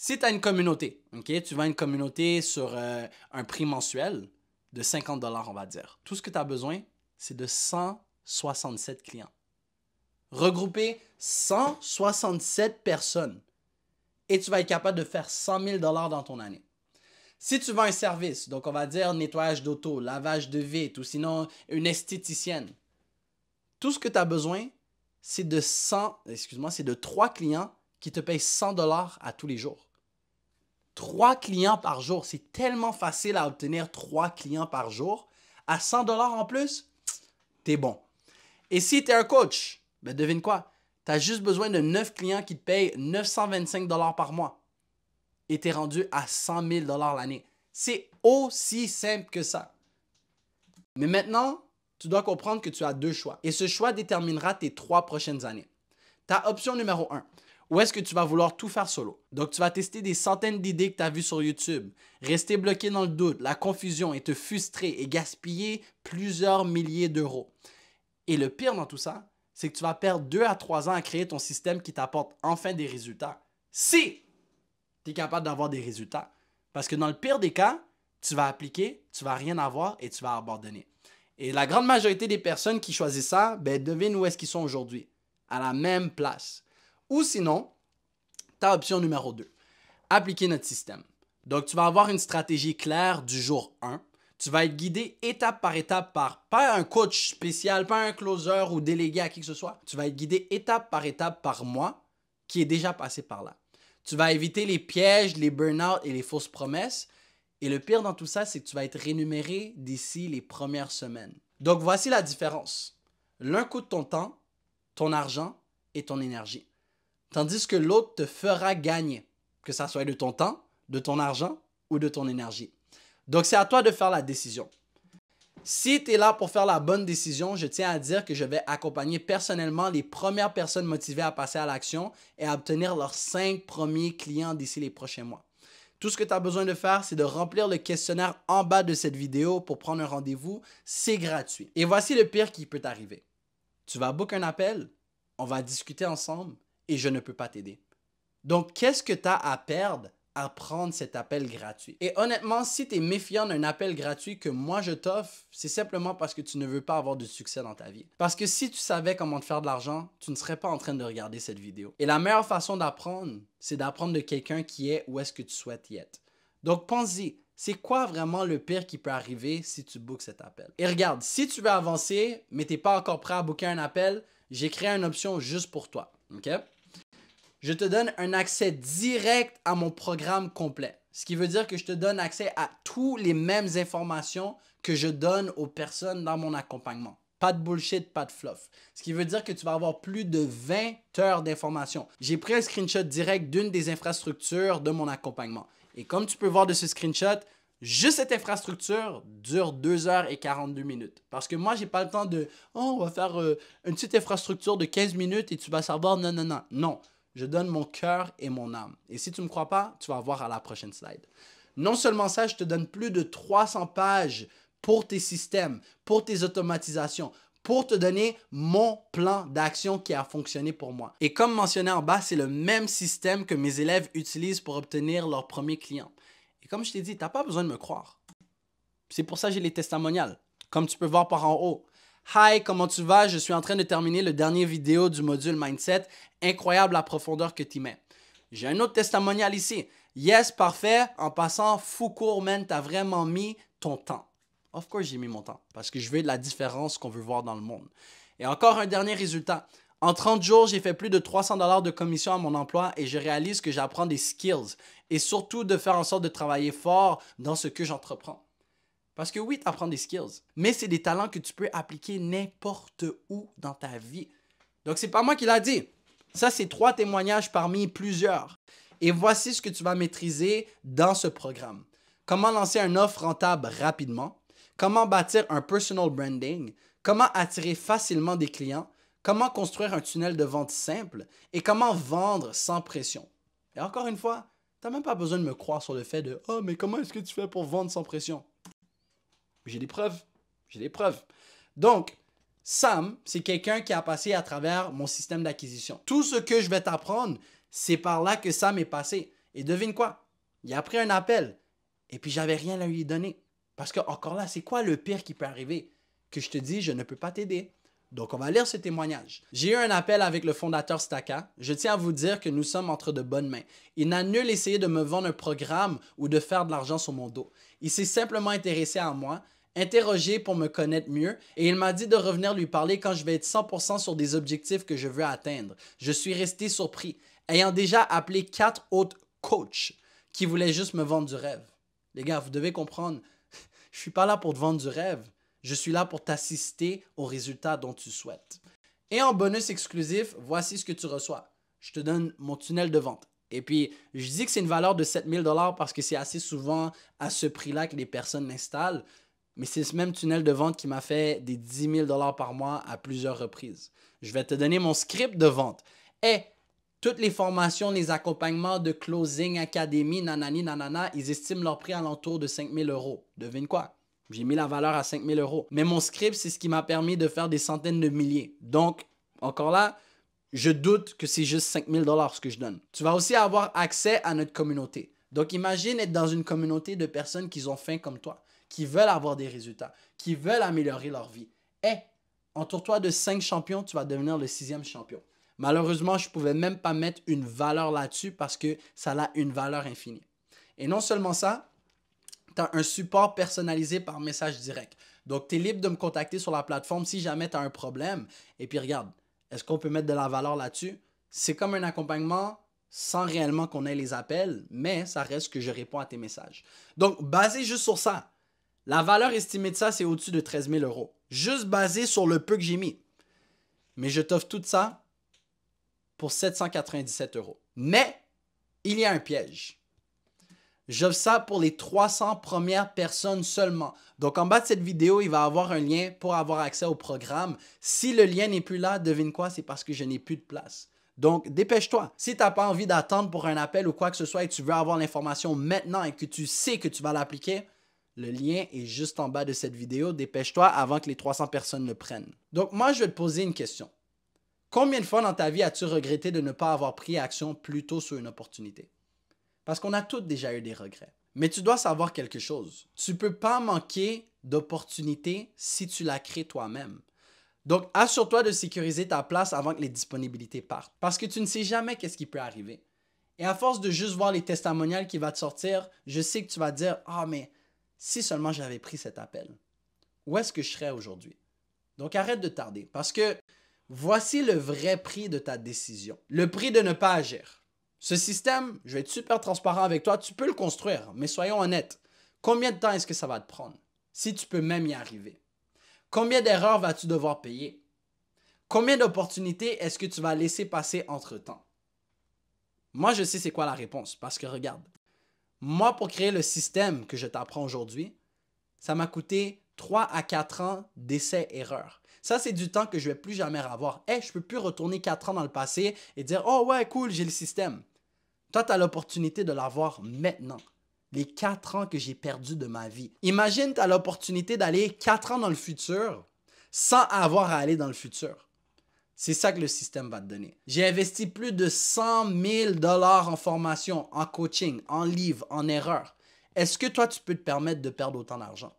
Si tu as une communauté, okay, tu vends une communauté sur un prix mensuel de 50 $, on va dire. Tout ce que tu as besoin, c'est de 167 clients. Regrouper 167 personnes et tu vas être capable de faire 100 000 $ dans ton année. Si tu vends un service, donc on va dire nettoyage d'auto, lavage de vitres ou sinon une esthéticienne, tout ce que tu as besoin, c'est de 3 clients qui te payent 100 $ à tous les jours. 3 clients par jour, c'est tellement facile à obtenir 3 clients par jour. À 100 $ en plus, t'es bon. Et si tu es un coach, ben devine quoi? Tu as juste besoin de 9 clients qui te payent 925 $ par mois. Et tu es rendu à 100 000 $ l'année. C'est aussi simple que ça. Mais maintenant, tu dois comprendre que tu as 2 choix. Et ce choix déterminera tes 3 prochaines années. Ta option numéro 1, où est-ce que tu vas vouloir tout faire solo? Donc, tu vas tester des centaines d'idées que tu as vues sur YouTube, rester bloqué dans le doute, la confusion et te frustrer et gaspiller plusieurs milliers d'euros. Et le pire dans tout ça, c'est que tu vas perdre 2 à 3 ans à créer ton système qui t'apporte enfin des résultats. Si tu es capable d'avoir des résultats. Parce que dans le pire des cas, tu vas appliquer, tu vas rien avoir et tu vas abandonner. Et la grande majorité des personnes qui choisissent ça, ben devine où est-ce qu'ils sont aujourd'hui. À la même place. Ou sinon, ta option numéro 2, appliquer notre système. Donc, tu vas avoir une stratégie claire du jour 1. Tu vas être guidé étape par étape par, pas un coach spécial, pas un closer ou délégué à qui que ce soit. Tu vas être guidé étape par moi qui est déjà passé par là. Tu vas éviter les pièges, les burn-out et les fausses promesses. Et le pire dans tout ça, c'est que tu vas être rémunéré d'ici les premières semaines. Donc, voici la différence. L'un coûte ton temps, ton argent et ton énergie. Tandis que l'autre te fera gagner, que ça soit de ton temps, de ton argent ou de ton énergie. Donc, c'est à toi de faire la décision. Si tu es là pour faire la bonne décision, je tiens à dire que je vais accompagner personnellement les premières personnes motivées à passer à l'action et à obtenir leurs 5 premiers clients d'ici les prochains mois. Tout ce que tu as besoin de faire, c'est de remplir le questionnaire en bas de cette vidéo pour prendre un rendez-vous. C'est gratuit. Et voici le pire qui peut t'arriver. Tu vas book un appel, on va discuter ensemble et je ne peux pas t'aider. Donc, qu'est-ce que tu as à perdre à prendre cet appel gratuit? Et honnêtement, si tu es méfiant d'un appel gratuit que moi je t'offre, c'est simplement parce que tu ne veux pas avoir de succès dans ta vie. Parce que si tu savais comment te faire de l'argent, tu ne serais pas en train de regarder cette vidéo. Et la meilleure façon d'apprendre, c'est d'apprendre de quelqu'un qui est où est-ce que tu souhaites y être. Donc pense-y, c'est quoi vraiment le pire qui peut arriver si tu bookes cet appel? Et regarde, si tu veux avancer, mais tu n'es pas encore prêt à booker un appel, j'ai créé une option juste pour toi. OK? Je te donne un accès direct à mon programme complet. Ce qui veut dire que je te donne accès à toutes les mêmes informations que je donne aux personnes dans mon accompagnement. Pas de bullshit, pas de fluff. Ce qui veut dire que tu vas avoir plus de 20 heures d'informations. J'ai pris un screenshot direct d'une des infrastructures de mon accompagnement. Et comme tu peux voir de ce screenshot, juste cette infrastructure dure 2 heures et 42 minutes. Parce que moi, je n'ai pas le temps de « Oh, on va faire une petite infrastructure de 15 minutes et tu vas savoir. » Non, non, non. Non. Je donne mon cœur et mon âme. Et si tu ne me crois pas, tu vas voir à la prochaine slide. Non seulement ça, je te donne plus de 300 pages pour tes systèmes, pour tes automatisations, pour te donner mon plan d'action qui a fonctionné pour moi. Et comme mentionné en bas, c'est le même système que mes élèves utilisent pour obtenir leurs premiers clients. Et comme je t'ai dit, tu n'as pas besoin de me croire. C'est pour ça que j'ai les testimonials, comme tu peux voir par en haut. Hi, comment tu vas? Je suis en train de terminer le dernier vidéo du module Mindset. Incroyable la profondeur que tu y mets. J'ai un autre testimonial ici. Yes, parfait. En passant, fou court, man, tu as vraiment mis ton temps. Of course, j'ai mis mon temps parce que je veux de la différence qu'on veut voir dans le monde. Et encore un dernier résultat. En 30 jours, j'ai fait plus de 300 $ de commission à mon emploi et je réalise que j'apprends des skills et surtout de faire en sorte de travailler fort dans ce que j'entreprends. Parce que oui, tu apprends des skills, mais c'est des talents que tu peux appliquer n'importe où dans ta vie. Donc, c'est pas moi qui l'a dit. Ça, c'est 3 témoignages parmi plusieurs. Et voici ce que tu vas maîtriser dans ce programme. comment lancer une offre rentable rapidement, comment bâtir un personal branding, comment attirer facilement des clients, comment construire un tunnel de vente simple et comment vendre sans pression. Et encore une fois, tu n'as même pas besoin de me croire sur le fait de « Oh, mais comment est-ce que tu fais pour vendre sans pression? » J'ai des preuves. J'ai des preuves. Donc, Sam, c'est quelqu'un qui a passé à travers mon système d'acquisition. Tout ce que je vais t'apprendre, c'est par là que Sam est passé. Et devine quoi? Il a pris un appel et puis j'avais rien à lui donner. Parce que, encore là, c'est quoi le pire qui peut arriver? Que je te dis, je ne peux pas t'aider. Donc, on va lire ce témoignage. J'ai eu un appel avec le fondateur Staka. Je tiens à vous dire que nous sommes entre de bonnes mains. Il n'a nul essayé de me vendre un programme ou de faire de l'argent sur mon dos. Il s'est simplement intéressé à moi, interrogé pour me connaître mieux et il m'a dit de revenir lui parler quand je vais être 100% sur des objectifs que je veux atteindre. Je suis resté surpris, ayant déjà appelé 4 autres coachs qui voulaient juste me vendre du rêve. Les gars, vous devez comprendre, je ne suis pas là pour te vendre du rêve. Je suis là pour t'assister aux résultats dont tu souhaites. Et en bonus exclusif, voici ce que tu reçois. Je te donne mon tunnel de vente. Et puis, je dis que c'est une valeur de 7 000 $ parce que c'est assez souvent à ce prix-là que les personnes l'installent. Mais c'est ce même tunnel de vente qui m'a fait des 10 000 $ par mois à plusieurs reprises. Je vais te donner mon script de vente. Et toutes les formations, les accompagnements de Closing Academy, nanani, nanana, ils estiment leur prix à l'entour de 5 000 $. Devine quoi? J'ai mis la valeur à 5 000 $. Mais mon script, c'est ce qui m'a permis de faire des centaines de milliers. Donc, encore là, je doute que c'est juste 5 000 $ ce que je donne. Tu vas aussi avoir accès à notre communauté. Donc, imagine être dans une communauté de personnes qui ont faim comme toi, qui veulent avoir des résultats, qui veulent améliorer leur vie. Et entoure-toi de 5 champions, tu vas devenir le 6e champion. Malheureusement, je ne pouvais même pas mettre une valeur là-dessus parce que ça a une valeur infinie. Et non seulement ça, tu as un support personnalisé par message direct. Donc, tu es libre de me contacter sur la plateforme si jamais tu as un problème. Et puis, regarde, est-ce qu'on peut mettre de la valeur là-dessus? C'est comme un accompagnement sans réellement qu'on ait les appels, mais ça reste que je réponds à tes messages. Donc, basé juste sur ça, la valeur estimée de ça, c'est au-dessus de 13 000 €. Juste basé sur le peu que j'ai mis. Mais je t'offre tout ça pour 797 €. Mais, il y a un piège. J'offre ça pour les 300 premières personnes seulement. Donc, en bas de cette vidéo, il va y avoir un lien pour avoir accès au programme. Si le lien n'est plus là, devine quoi? C'est parce que je n'ai plus de place. Donc, dépêche-toi. Si tu n'as pas envie d'attendre pour un appel ou quoi que ce soit et tu veux avoir l'information maintenant et que tu sais que tu vas l'appliquer, le lien est juste en bas de cette vidéo. Dépêche-toi avant que les 300 personnes le prennent. Donc, moi, je vais te poser une question. Combien de fois dans ta vie as-tu regretté de ne pas avoir pris action plus tôt sur une opportunité? Parce qu'on a tous déjà eu des regrets. Mais tu dois savoir quelque chose. Tu ne peux pas manquer d'opportunités si tu la crées toi-même. Donc, assure-toi de sécuriser ta place avant que les disponibilités partent. Parce que tu ne sais jamais qu'est-ce qui peut arriver. Et à force de juste voir les testimonials qui vont te sortir, je sais que tu vas te dire « Ah, mais si seulement j'avais pris cet appel, où est-ce que je serais aujourd'hui? » Donc, arrête de tarder. Parce que voici le vrai prix de ta décision. Le prix de ne pas agir. Ce système, je vais être super transparent avec toi, tu peux le construire, mais soyons honnêtes. Combien de temps est-ce que ça va te prendre? Si tu peux même y arriver. Combien d'erreurs vas-tu devoir payer? Combien d'opportunités est-ce que tu vas laisser passer entre-temps? Moi, je sais c'est quoi la réponse, parce que regarde, moi, pour créer le système que je t'apprends aujourd'hui, ça m'a coûté 3 à 4 ans d'essais-erreurs. Ça, c'est du temps que je ne vais plus jamais avoir. Hey, je ne peux plus retourner 4 ans dans le passé et dire « Oh ouais, cool, j'ai le système. » Toi, tu as l'opportunité de l'avoir maintenant. Les 4 ans que j'ai perdus de ma vie. Imagine, tu as l'opportunité d'aller 4 ans dans le futur sans avoir à aller dans le futur. C'est ça que le système va te donner. J'ai investi plus de 100 000 $ en formation, en coaching, en livres, en erreurs. Est-ce que toi, tu peux te permettre de perdre autant d'argent?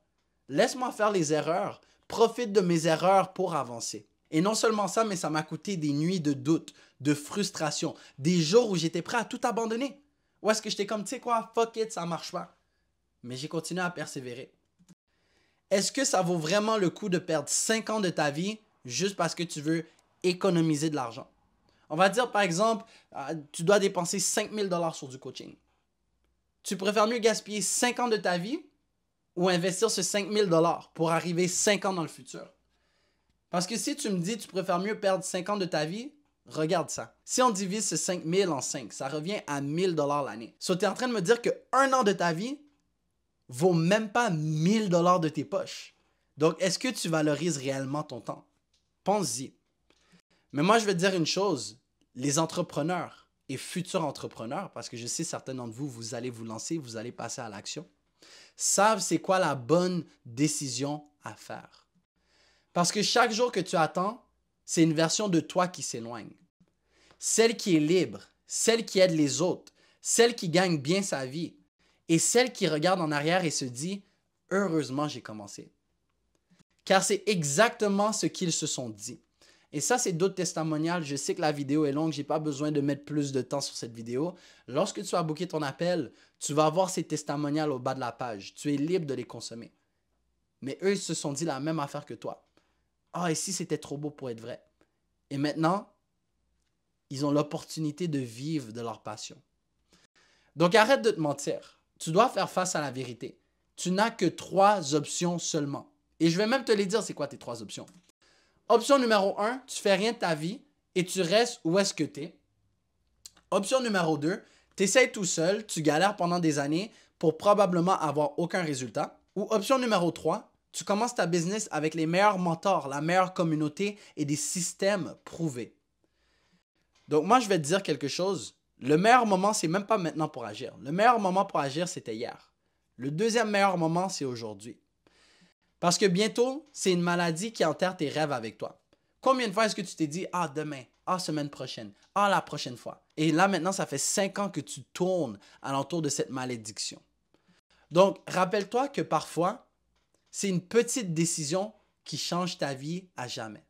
Laisse-moi faire les erreurs. Profite de mes erreurs pour avancer. Et non seulement ça, mais ça m'a coûté des nuits de doute, de frustration, des jours où j'étais prêt à tout abandonner. Où est-ce que j'étais comme, tu sais quoi, fuck it, ça marche pas. Mais j'ai continué à persévérer. Est-ce que ça vaut vraiment le coup de perdre 5 ans de ta vie juste parce que tu veux économiser de l'argent? On va dire, par exemple, tu dois dépenser 5 000 $ sur du coaching. Tu préfères mieux gaspiller 5 ans de ta vie ou investir ce 5 000 $ pour arriver 5 ans dans le futur? Parce que si tu me dis que tu préfères mieux perdre 5 ans de ta vie, regarde ça. Si on divise ce 5 000 en 5, ça revient à 1 000 $ l'année. So, tu es en train de me dire que 1 an de ta vie vaut même pas 1000 $ de tes poches. Donc, est-ce que tu valorises réellement ton temps? Pense-y. Mais moi, je vais te dire une chose. Les entrepreneurs et futurs entrepreneurs, parce que je sais certains d'entre vous, vous allez vous lancer, vous allez passer à l'action, savent c'est quoi la bonne décision à faire. Parce que chaque jour que tu attends, c'est une version de toi qui s'éloigne. Celle qui est libre, celle qui aide les autres, celle qui gagne bien sa vie et celle qui regarde en arrière et se dit « Heureusement, j'ai commencé ». Car c'est exactement ce qu'ils se sont dit. Et ça, c'est d'autres testimoniales. Je sais que la vidéo est longue, je n'ai pas besoin de mettre plus de temps sur cette vidéo. Lorsque tu as booké ton appel, tu vas voir ces testimoniales au bas de la page. Tu es libre de les consommer. Mais eux, ils se sont dit la même affaire que toi. « Ah, et si c'était trop beau pour être vrai? » Et maintenant, ils ont l'opportunité de vivre de leur passion. Donc, arrête de te mentir. Tu dois faire face à la vérité. Tu n'as que 3 options seulement. Et je vais même te les dire, c'est quoi tes 3 options. Option numéro 1, tu fais rien de ta vie et tu restes où est-ce que tu es. Option numéro 2, tu essaies tout seul, tu galères pendant des années pour probablement avoir aucun résultat. Ou option numéro 3, tu commences ta business avec les meilleurs mentors, la meilleure communauté et des systèmes prouvés. Donc moi, je vais te dire quelque chose. Le meilleur moment, c'est même pas maintenant pour agir. Le meilleur moment pour agir, c'était hier. Le deuxième meilleur moment, c'est aujourd'hui. Parce que bientôt, c'est une maladie qui enterre tes rêves avec toi. Combien de fois est-ce que tu t'es dit « Ah, demain, ah, semaine prochaine, ah, la prochaine fois ». Et là, maintenant, ça fait 5 ans que tu tournes alentour de cette malédiction. Donc, rappelle-toi que parfois, c'est une petite décision qui change ta vie à jamais.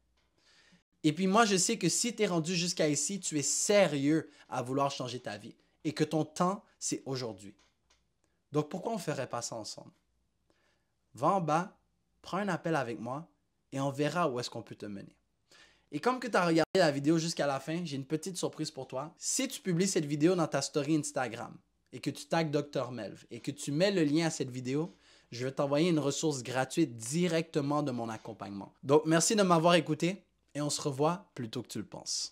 Et puis moi, je sais que si tu es rendu jusqu'à ici, tu es sérieux à vouloir changer ta vie et que ton temps, c'est aujourd'hui. Donc, pourquoi on ne ferait pas ça ensemble? Va en bas, prends un appel avec moi et on verra où est-ce qu'on peut te mener. Et comme que tu as regardé la vidéo jusqu'à la fin, j'ai une petite surprise pour toi. Si tu publies cette vidéo dans ta story Instagram et que tu tags Dr Melv et que tu mets le lien à cette vidéo, je vais t'envoyer une ressource gratuite directement de mon accompagnement. Donc, merci de m'avoir écouté et on se revoit plus tôt que tu le penses.